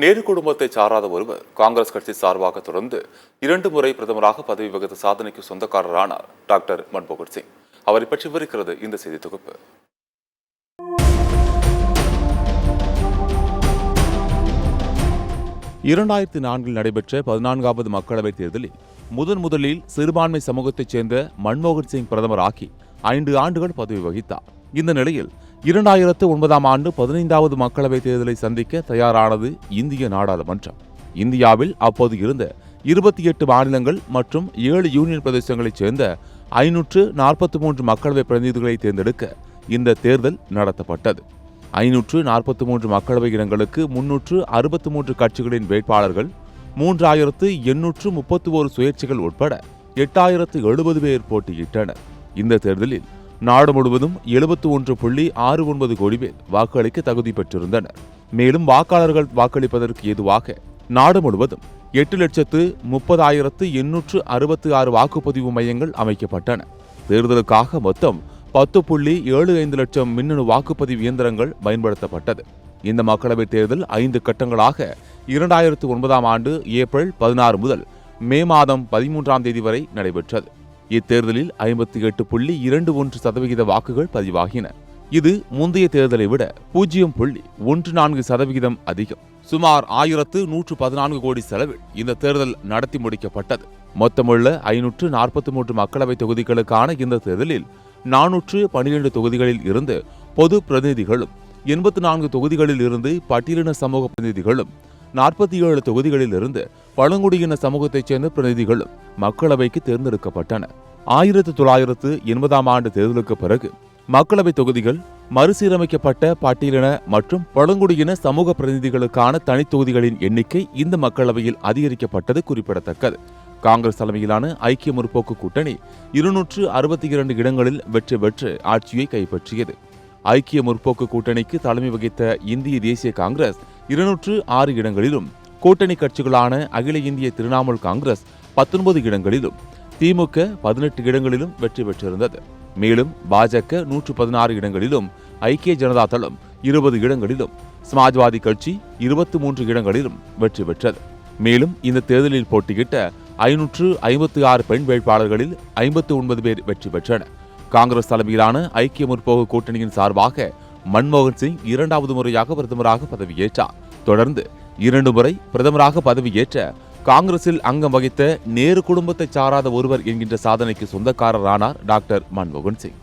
நேரு குடும்பத்தை சாராத ஒருவர் காங்கிரஸ் கட்சி சார்பாக தொடர்ந்து 2 முறை பிரதமராக பதவி வகித்த சாதனைக்கு சொந்தக்காரரானார் டாக்டர் மன்மோகன் சிங். அவரை பற்றி விவரிக்கிறது இந்த செய்தி தொகுப்பு. நான்கில் நடைபெற்ற 14வது மக்களவைத் தேர்தலில் முதலில் சிறுபான்மை சமூகத்தைச் சேர்ந்த மன்மோகன் சிங் பிரதமராகி 5 ஆண்டுகள் பதவி வகித்தார். இந்த நிலையில் 2009ஆம் ஆண்டு 15வது மக்களவைத் தேர்தலை சந்திக்க தயாரானது இந்திய நாடாளுமன்றம். இந்தியாவில் அப்போது இருந்த 28 மாநிலங்கள் மற்றும் 7 யூனியன் பிரதேசங்களைச் சேர்ந்த 543 மக்களவை பிரதிநிதிகளை தேர்ந்தெடுக்க இந்த தேர்தல் நடத்தப்பட்டது. 543 மக்களவை இடங்களுக்கு 363 கட்சிகளின் வேட்பாளர்கள், 3831 சுயேட்சைகள் உட்பட 8070 பேர் போட்டியிட்டனர். இந்த தேர்தலில் நாடு முழுவதும் 71.69 கோடி பேர் வாக்களிக்க தகுதி பெற்றிருந்தனர். மேலும் வாக்காளர்கள் வாக்களிப்பதற்கு ஏதுவாக நாடு முழுவதும் 8,30,866 வாக்குப்பதிவு மையங்கள் அமைக்கப்பட்டன. தேர்தலுக்காக மொத்தம் 10.75 லட்சம் மின்னணு வாக்குப்பதிவு இயந்திரங்கள் பயன்படுத்தப்பட்டது. இந்த மக்களவைத் தேர்தல் 5 கட்டங்களாக 2009ஆம் ஆண்டு ஏப்ரல் 16 முதல் மே மாதம் 13ஆம் தேதி வரை நடைபெற்றது. இத்தேர்தலில் 58.21% வாக்குகள் பதிவாகின. இது முந்தைய தேர்தலை விட 0.14% அதிகம். சுமார் 1114 கோடி செலவில் இந்த தேர்தல் நடத்தி முடிக்கப்பட்டது. மொத்தமுள்ள 543 மக்களவை தொகுதிகளுக்கான இந்த தேர்தலில் 412 தொகுதிகளில் இருந்து பொது பிரதிநிதிகளும், 84 தொகுதிகளில் இருந்து பட்டியலின சமூக பிரதிநிதிகளும், 47 தொகுதிகளில் இருந்து பழங்குடியின சமூகத்தைச் சேர்ந்த பிரதிநிதிகளும் மக்களவைக்கு தேர்ந்தெடுக்கப்பட்டன. 1980ஆம் ஆண்டு தேர்தலுக்கு பிறகு மக்களவை தொகுதிகள் மறுசீரமைக்கப்பட்ட பட்டியலின மற்றும் பழங்குடியின சமூக பிரதிநிதிகளுக்கான தனித்தொகுதிகளின் எண்ணிக்கை இந்த மக்களவையில் அதிகரிக்கப்பட்டது குறிப்பிடத்தக்கது. காங்கிரஸ் தலைமையிலான ஐக்கிய முற்போக்கு கூட்டணி 262 இடங்களில் வெற்றி பெற்று ஆட்சியை கைப்பற்றியது. ஐக்கிய முற்போக்கு கூட்டணிக்கு தலைமை வகித்த இந்திய தேசிய காங்கிரஸ் 206 இடங்களிலும், கூட்டணி கட்சிகளான அகில இந்திய திரிணாமுல் காங்கிரஸ் 19 இடங்களிலும், திமுக 18 இடங்களிலும் வெற்றி பெற்றிருந்தது. மேலும் பாஜக 116 இடங்களிலும், ஐக்கிய ஜனதா தளம் 20 இடங்களிலும், சமாஜ்வாதி கட்சி 23 இடங்களிலும் வெற்றி பெற்றது. மேலும் இந்த தேர்தலில் போட்டியிட்ட 556 பெண் வேட்பாளர்களில் 59 பேர் வெற்றி பெற்றனர். காங்கிரஸ் தலைமையிலான ஐக்கிய முற்போக்கு கூட்டணியின் சார்பாக மன்மோகன் சிங் 2வது முறையாக பிரதமராக பதவியேற்றார். தொடர்ந்து 2 முறை பிரதமராக பதவியேற்ற காங்கிரஸில் அங்கம் வகித்த நேரு குடும்பத்தை சாராத ஒருவர் என்கின்ற சாதனைக்கு சொந்தக்காரரானார் டாக்டர் மன்மோகன் சிங்.